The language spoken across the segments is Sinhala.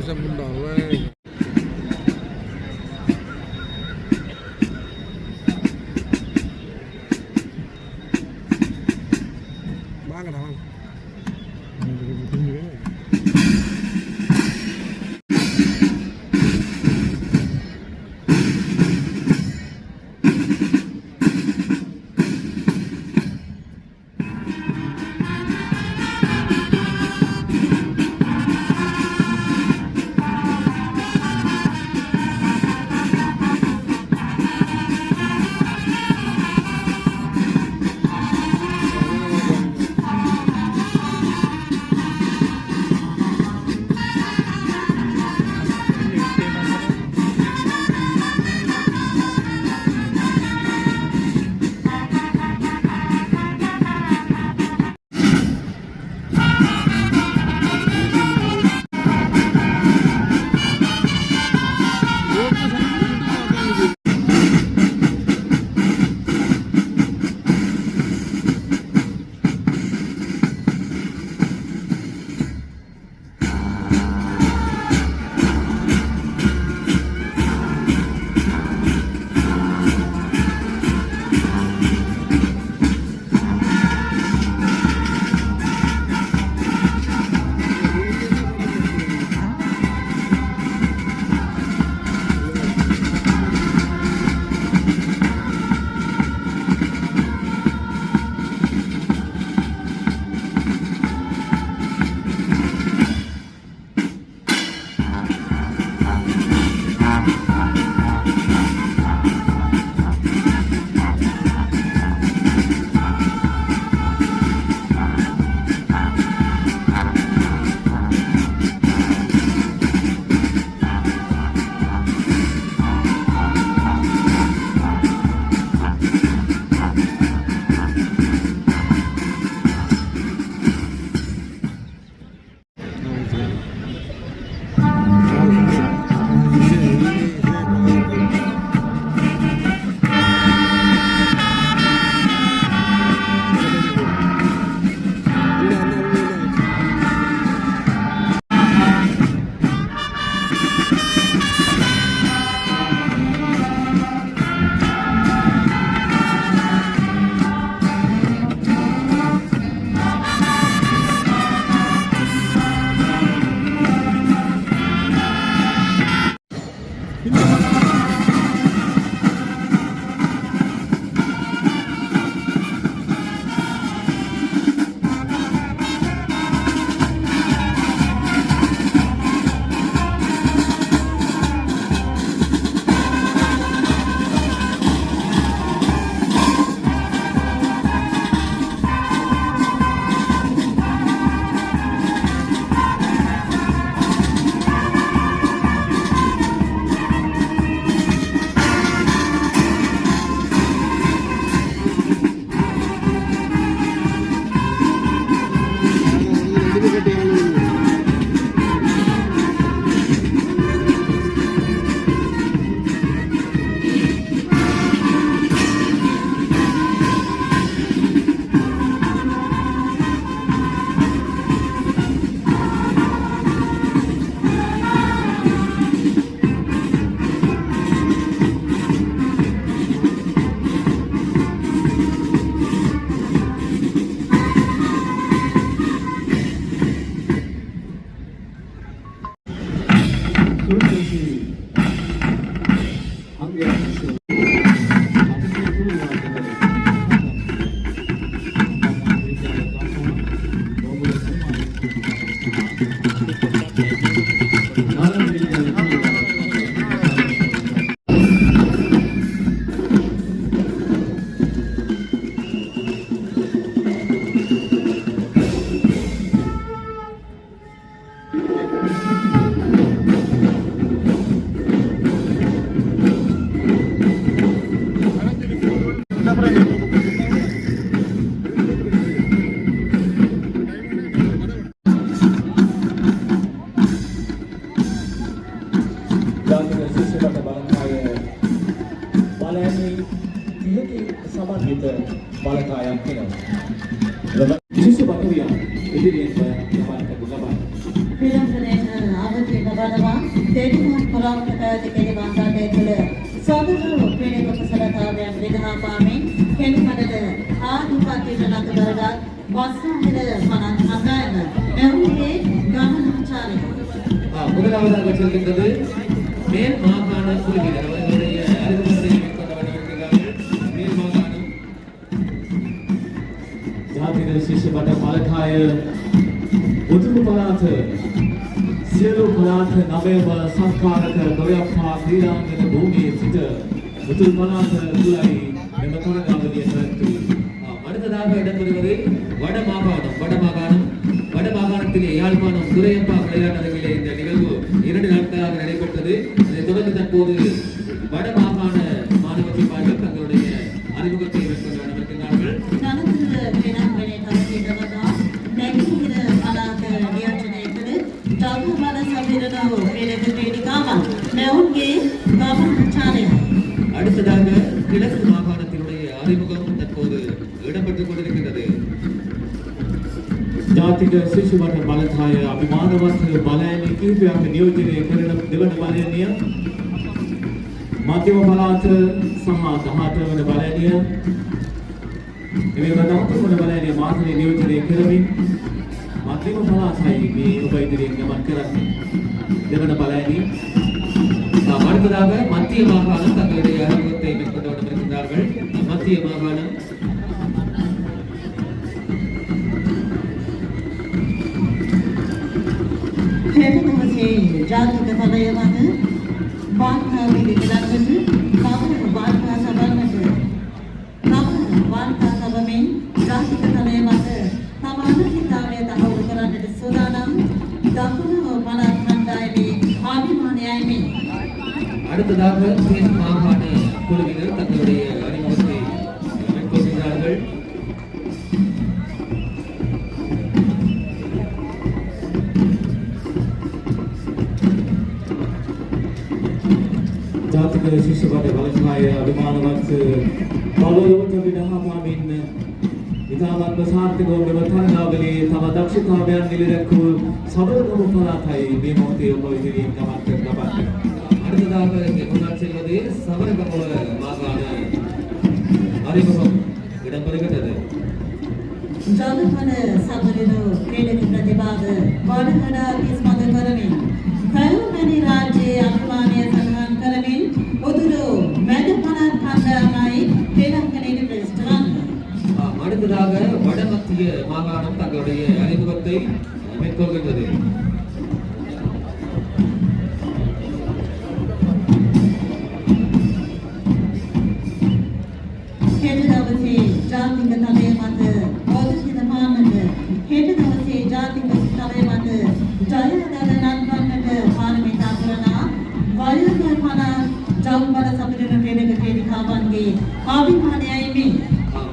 bisa mendawe. Banget bang. kita Balakayang Kino. Susu Batuya, itu dia yang dapat kegagalan. Film Kanena, apa tu kabar යනවා දෙවියන් පුරාවට පැවති කෙලිමන් ගන්නේ තුළ සොඳුරු පීඩක කුසලතාවයන් විදහා පාමින් කෙලිමඩද ආධිපත්‍යයට ලක් කරගත් වස්සාහිර මනන් අගයන මෙවුන්ගේ ගමනාචාරය முதலாவதாக செல்கின்றது மேல் மாகாண குழுவினர் அவர்களுடைய அறிமுகத்தை மேற்கொண்ட வடிவமைக்கிறார்கள். மேல் மாகாணம் ජාතික ශිෂ්‍ය බට බලකාය උතුරු පළාත සියලු පළාත් 9ම සංස්කාරක ගොයප්පා ක්‍රීඩාංගන භූමියේ සිට උතුරු පළාත තුලයි මෙම තරගාවලිය පැවැත්වුවේ. அடுத்ததாக இடம்பெறுவது வட மாகாணத்திலே யாழ்ப்பாணம் துரையப்பா விளையாட்டரங்கிலே இந்த நிகழ்வு 2 நாட்களாக நடைபெற்றது. இதைத் தொடர்ந்து தற்போது வட மாகாண மாணவ சிப்பாய்கள் தங்களுடைய அறிமுகத்தை மேற்கொண்டு நடக்கிறார்கள். அடுத்ததாக கிழக்கு மாகாணத்தினுடைய அறிமுகம் தற்போது இடம்பெற்றுக் கொண்டிருக்கின்றது. ජාතික ශිෂ්‍ය බට බලකාය අභිමානවත් බලයන් කිහිපයක් නියෝජනය කරන දෙවන බලයනිය මධ්‍යම පළාත සහ 18 වන බලයනිය එමෙන්න 13 වන බලයනිය මාතලේ නියෝජනය කරමින් මධ්‍යම පළාතයි මේ ඔබ ඉදිරියෙන් ගමන් කරන්නේ. දෙවන බලයනිය அடுத்ததாக மத்திய மாகாணம் தங்களுடைய அறிமுகத்தை மேற்கொண்டு கொண்டிருக்கிறார்கள். மத்திய மாகாணம் ජාතික පදය මත වාර්තාවේ විගලන්නට කවර වාර්තා සභාවකට වාර්තා සභාවෙන් ජාතික පදය මත සමාන හිතාවය තහවුරු කරන්නට සූදානම් දකුණු පළාත් කණ්ඩායමේ අභිමානයයි. அடுத்ததாக தென் மாகாண குழுவினர் தங்களுடைய அறிமுகத்தை மேற்கொள்கிறார்கள். ජාතික ශිෂ්‍ය බට බලකාය අභිමානවත් බලවලට විදහා පාමින් ඉතාමත්ම සාර්ථකව මෙම තරගාවලියේ තම දක්ෂතාවයන් නිලදැක්වූ සබරගමු පළාතයි මේ මොහොතේ ඔබ ඉදිරියෙන් ගමන් කරනවා. அடுத்ததாக இங்கே முன்னால் செல்வது சபரகமுவ மாகாண அறிமுகம் இடம்பெறுகிறது. ජනපන සබරිනු ක්‍රීඩක ප්‍රතිභාව වඩකඩා කිස්මත කරමින් කල්පනි රාජ්‍යයේ අභිමානය සඳහන් කරමින් උතුරු මැද පළාත් කණ්ඩායමයි ශ්‍රී ලංකනයේ அடுத்ததாக வடமத்திய மாகாணம் தங்களுடைய அறிமுகத்தை மேற்கொள்கின்றது. ජාතික තලය මත පොදුසිත පාන්නට හෙට දවසේ ජාතික තලය මත ජයදල නන්වන්නට පාරමිතා කරන වයෝවෘද්ධ පළාත් ජම්බල සමිතින ක්‍රීඩක ක්‍රීඩිකාවන්ගේ අභිමානයයි මේ.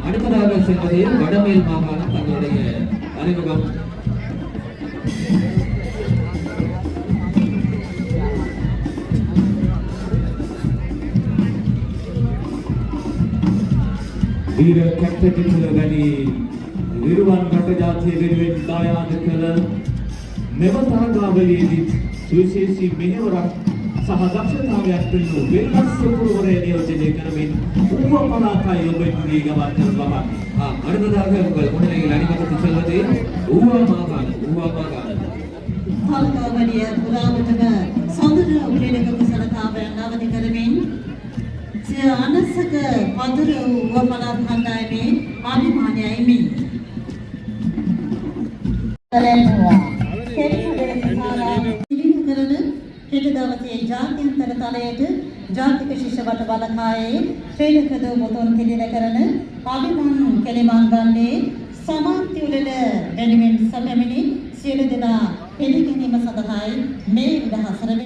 அடுத்ததாக செல்வது வடமேல் மாகாணம் தங்களுடைய அறிமுகம். වීර කැප්ටන් තුල වැඩි විරුවන් රට ජාතිය වෙනුවෙන් දායාද කළ මෙම තරගාවලියේදී සුවිශේෂී මෙහෙවරක් සහ දක්ෂතාවයක් පිළිබඳ වෙනස් සුපුරවරය නියෝජනය කරමින් උපපලාතයි ඔබ ඉදිරියේ ගමන් කරනවා. அடுத்ததாக உங்கள் முன்னிலையில் அணிவகுத்து செல்வது ஊவா மாகாணம். තරගාවලිය පුරාවටම සොඳුරු ක්‍රීඩක කුසලතාවයන් අවදි කරමින් අනසක පදුර උවපළාත් කණ්ඩායමේ අභිමානයයි මේ. හෙට දවසේ ජාත්‍යන්තර තලයට ජාතික ශිෂ්‍ය බට බලකායේ ශ්‍රී ලංකා මොතොන් පිළිල කරන අභිමාන කෙලිමන් ගන්නේ සමාප්ති උළෙල වැඩිමින් සැපැමිණි සියලු දෙනා පිළිගැනීම සඳහායි මේ 14